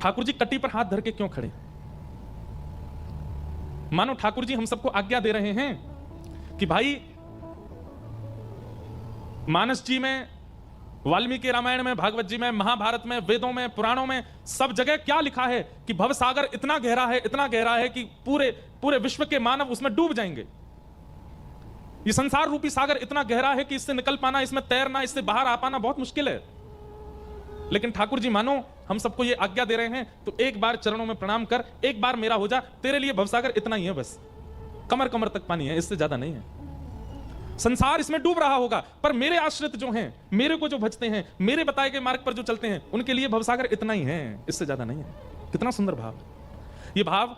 ठाकुर जी कट्टी पर हाथ धर के क्यों खड़े? मानो ठाकुर जी हम सबको आज्ञा दे रहे हैं कि भाई मानस जी में, वाल्मीकि रामायण में, भागवत जी में, महाभारत में, वेदों में, पुराणों में, सब जगह क्या लिखा है कि भवसागर इतना गहरा है, इतना गहरा है कि पूरे पूरे विश्व के मानव उसमें डूब जाएंगे। ये संसार रूपी सागर इतना गहरा है कि इससे निकल पाना, इसमें तैरना, इससे बाहर आ पाना बहुत मुश्किल है। लेकिन ठाकुर जी मानो हम सबको ये आज्ञा दे रहे हैं, तो एक बार चरणों में प्रणाम कर, एक बार मेरा हो जा, तेरे लिए भवसागर इतना ही है, बस कमर कमर तक पानी है, इससे ज्यादा नहीं है। संसार इसमें डूब रहा होगा, पर मेरे आश्रित जो हैं, मेरे को जो भजते हैं, मेरे बताए गए मार्ग पर जो चलते हैं, उनके लिए भवसागर इतना ही है, इससे ज्यादा नहीं है। कितना सुंदर भाव। ये भाव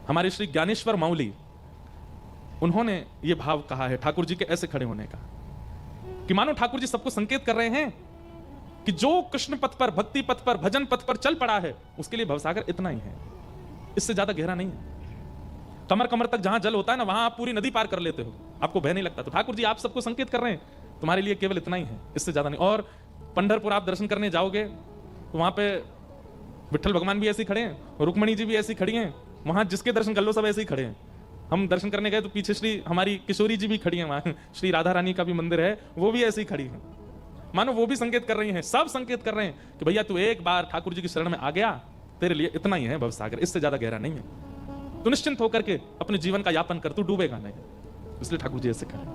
हमारे श्री ज्ञानेश्वर माउली, उन्होंने ये भाव कहा है ठाकुर जी के ऐसे खड़े होने का, कि मानो ठाकुर जी सबको संकेत कर रहे हैं कि जो कृष्ण पथ पर, भक्ति पथ पर, भजन पथ पर चल पड़ा है, उसके लिए भवसागर इतना ही है, इससे ज्यादा गहरा नहीं है। कमर कमर तक जहां जल होता है ना, वहां आप पूरी नदी पार कर लेते हो, आपको भय नहीं लगता। तो ठाकुर जी आप सबको संकेत कर रहे हैं, तुम्हारे लिए केवल इतना ही है, इससे ज्यादा नहीं। और पंढरपुर आप दर्शन करने जाओगे तो वहां पे विठल भगवान भी ऐसे ही खड़े हैं, रुक्मणी जी भी ऐसी खड़ी हैं, वहां जिसके दर्शन कर लो सब ऐसे ही खड़े हैं। हम दर्शन करने गए तो पीछे श्री हमारी किशोरी जी भी खड़ी हैं, वहां श्री राधा रानी का भी मंदिर है, वो भी ऐसे ही खड़ी है। मानो वो भी संकेत कर रही हैं, सब संकेत कर रहे हैं कि भैया तू एक बार ठाकुर जी की शरण में आ गया, तेरे लिए इतना ही है भवसागर, इससे ज्यादा गहरा नहीं है। तू निश्चिंत होकर के अपने जीवन का यापन कर, तू डूबेगा नहीं। इसलिए ठाकुर जी ऐसे कहें।